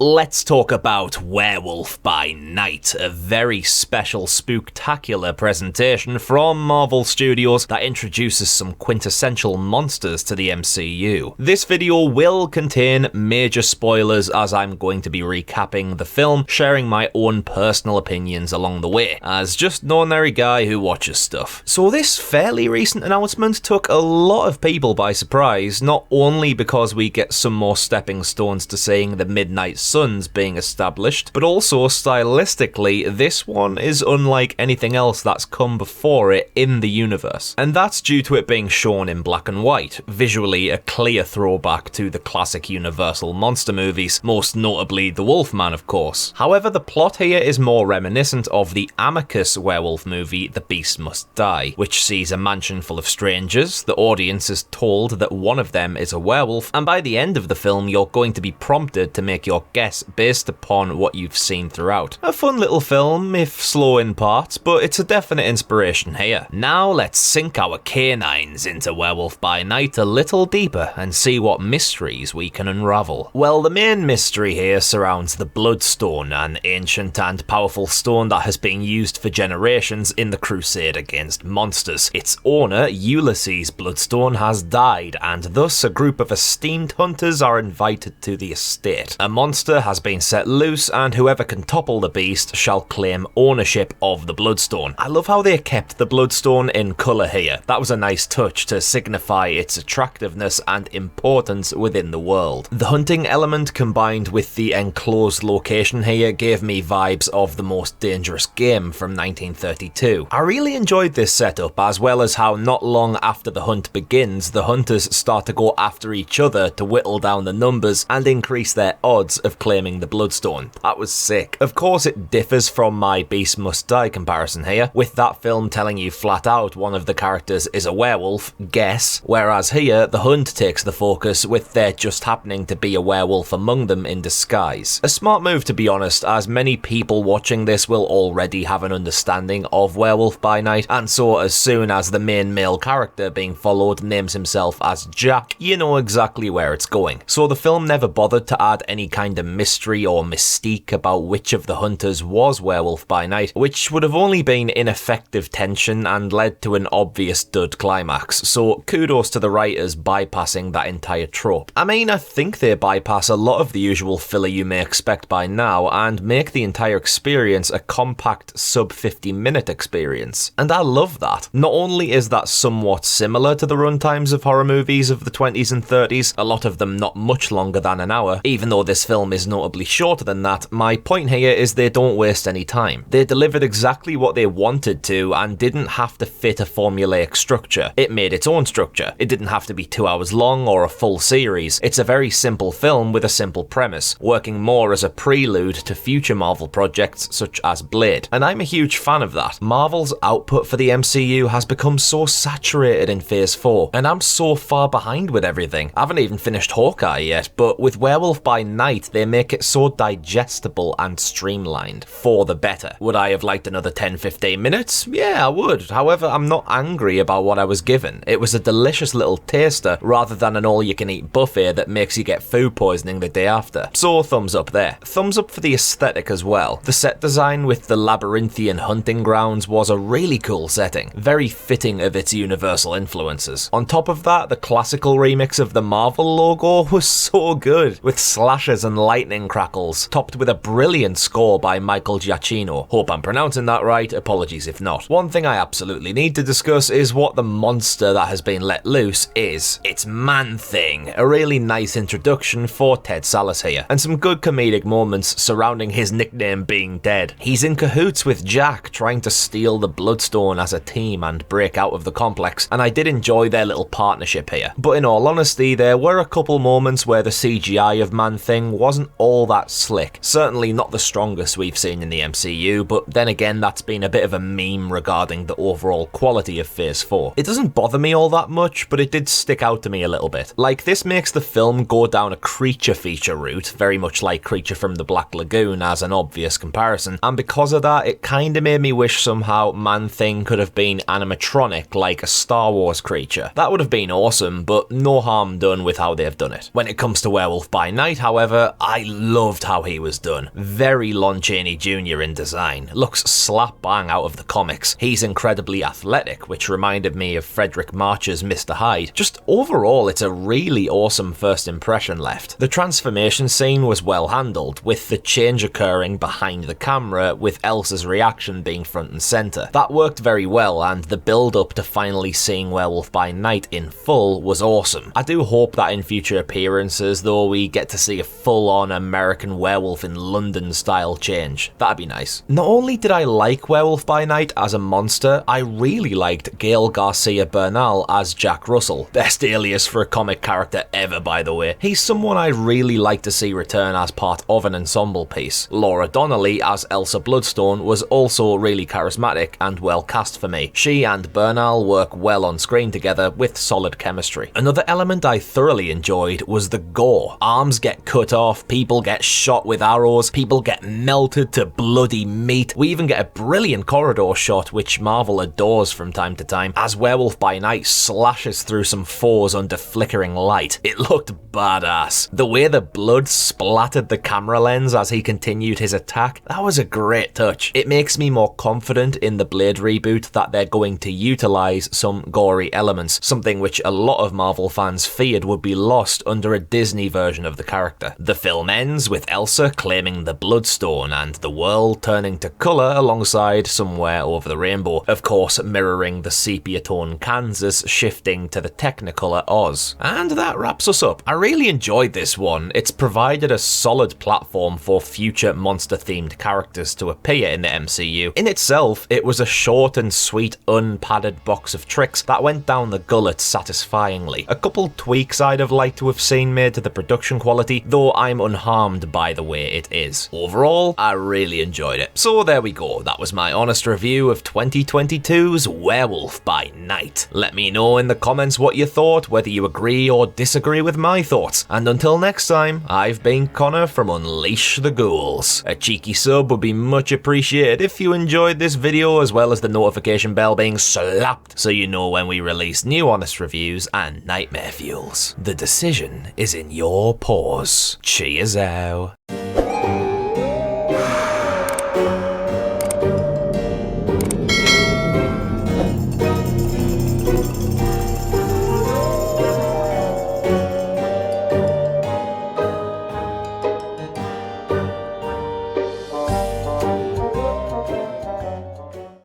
Let's talk about Werewolf by Night, a very special spooktacular presentation from Marvel Studios that introduces some quintessential monsters to the MCU. This video will contain major spoilers as I'm going to be recapping the film, sharing my own personal opinions along the way, as just an ordinary guy who watches stuff. So this fairly recent announcement took a lot of people by surprise, not only because we get some more stepping stones to seeing the Midnight Suns being established, but also stylistically, this one is unlike anything else that's come before it in the universe. And that's due to it being shown in black and white, visually a clear throwback to the classic Universal monster movies, most notably The Wolfman of course. However, the plot here is more reminiscent of the Amicus werewolf movie The Beast Must Die, which sees a mansion full of strangers, the audience is told that one of them is a werewolf, and by the end of the film you're going to be prompted to make your guess based upon what you've seen throughout. A fun little film, if slow in parts, but it's a definite inspiration here. Now let's sink our canines into Werewolf by Night a little deeper and see what mysteries we can unravel. Well, the main mystery here surrounds the Bloodstone, an ancient and powerful stone that has been used for generations in the crusade against monsters. Its owner, Ulysses Bloodstone, has died, and thus a group of esteemed hunters are invited to the estate. A monster has been set loose, and whoever can topple the beast shall claim ownership of the Bloodstone. I love how they kept the Bloodstone in colour here. That was a nice touch to signify its attractiveness and importance within the world. The hunting element combined with the enclosed location here gave me vibes of The Most Dangerous Game from 1932. I really enjoyed this setup, as well as how not long after the hunt begins, the hunters start to go after each other to whittle down the numbers and increase their odds of claiming the Bloodstone. That was sick. Of course it differs from my Beast Must Die comparison here, with that film telling you flat out one of the characters is a werewolf, guess, whereas here the hunt takes the focus with there just happening to be a werewolf among them in disguise. A smart move to be honest, as many people watching this will already have an understanding of Werewolf by Night, and so as soon as the main male character being followed names himself as Jack, you know exactly where it's going. So the film never bothered to add any kind of mystery or mystique about which of the hunters was Werewolf by Night, which would have only been ineffective tension and led to an obvious dud climax, so kudos to the writers bypassing that entire trope. I mean, I think they bypass a lot of the usual filler you may expect by now and make the entire experience a compact sub 50-minute experience. And I love that. Not only is that somewhat similar to the runtimes of horror movies of the 20s and 30s, a lot of them not much longer than an hour, even though this film is notably shorter than that, my point here is they don't waste any time. They delivered exactly what they wanted to and didn't have to fit a formulaic structure. It made its own structure. It didn't have to be 2 hours long or a full series. It's a very simple film with a simple premise, working more as a prelude to future Marvel projects such as Blade. And I'm a huge fan of that. Marvel's output for the MCU has become so saturated in Phase 4, and I'm so far behind with everything. I haven't even finished Hawkeye yet, but with Werewolf by Night they make it so digestible and streamlined. For the better. Would I have liked another 10-15 minutes? Yeah, I would. However, I'm not angry about what I was given. It was a delicious little taster rather than an all-you-can-eat buffet that makes you get food poisoning the day after. So thumbs up there. Thumbs up for the aesthetic as well. The set design with the labyrinthian hunting grounds was a really cool setting, very fitting of its Universal influences. On top of that, the classical remix of the Marvel logo was so good, with slashes and lightning crackles, topped with a brilliant score by Michael Giacchino. Hope I'm pronouncing that right, apologies if not. One thing I absolutely need to discuss is what the monster that has been let loose is. It's Man-Thing, a really nice introduction for Ted Sallis here, and some good comedic moments surrounding his nickname being dead. He's in cahoots with Jack, trying to steal the Bloodstone as a team and break out of the complex, and I did enjoy their little partnership here. But in all honesty, there were a couple moments where the CGI of Man-Thing wasn't all that slick. Certainly not the strongest we've seen in the MCU, but then again that's been a bit of a meme regarding the overall quality of Phase 4. It doesn't bother me all that much, but it did stick out to me a little bit. Like, this makes the film go down a creature feature route, very much like Creature from the Black Lagoon as an obvious comparison, and because of that it kinda made me wish somehow Man-Thing could have been animatronic like a Star Wars creature. That would have been awesome, but no harm done with how they've done it. When it comes to Werewolf by Night, however, I I loved how he was done. Very Lon Chaney Jr. in design, looks slap bang out of the comics. He's incredibly athletic, which reminded me of Frederick March's Mr. Hyde. Just overall, it's a really awesome first impression left. The transformation scene was well handled, with the change occurring behind the camera, with Elsa's reaction being front and centre. That worked very well, and the build up to finally seeing Werewolf by Night in full was awesome. I do hope that in future appearances, though, we get to see a full-on American werewolf in London style change. That'd be nice. Not only did I like Werewolf by Night as a monster, I really liked Gael Garcia Bernal as Jack Russell. Best alias for a comic character ever, by the way. He's someone I'd really like to see return as part of an ensemble piece. Laura Donnelly as Elsa Bloodstone was also really charismatic and well cast for me. She and Bernal work well on screen together with solid chemistry. Another element I thoroughly enjoyed was the gore. Arms get cut off, people get shot with arrows, people get melted to bloody meat. We even get a brilliant corridor shot, which Marvel adores from time to time, as Werewolf by Night slashes through some foes under flickering light. It looked badass. The way the blood splattered the camera lens as he continued his attack, that was a great touch. It makes me more confident in the Blade reboot that they're going to utilize some gory elements, something which a lot of Marvel fans feared would be lost under a Disney version of the character. The film ends with Elsa claiming the Bloodstone and the world turning to colour alongside Somewhere Over the Rainbow, of course mirroring the sepia tone Kansas shifting to the Technicolor Oz. And that wraps us up. I really enjoyed this one. It's provided a solid platform for future monster-themed characters to appear in the MCU. In itself, it was a short and sweet, unpadded box of tricks that went down the gullet satisfyingly. A couple tweaks I'd have liked to have seen made to the production quality, though I'm unharmed by the way it is. Overall, I really enjoyed it. So there we go, that was my honest review of 2022's Werewolf by Night. Let me know in the comments what you thought, whether you agree or disagree with my thoughts. And until next time, I've been Connor from Unleash the Ghouls. A cheeky sub would be much appreciated if you enjoyed this video, as well as the notification bell being slapped so you know when we release new honest reviews and nightmare fuels. The decision is in your paws. Cheers out.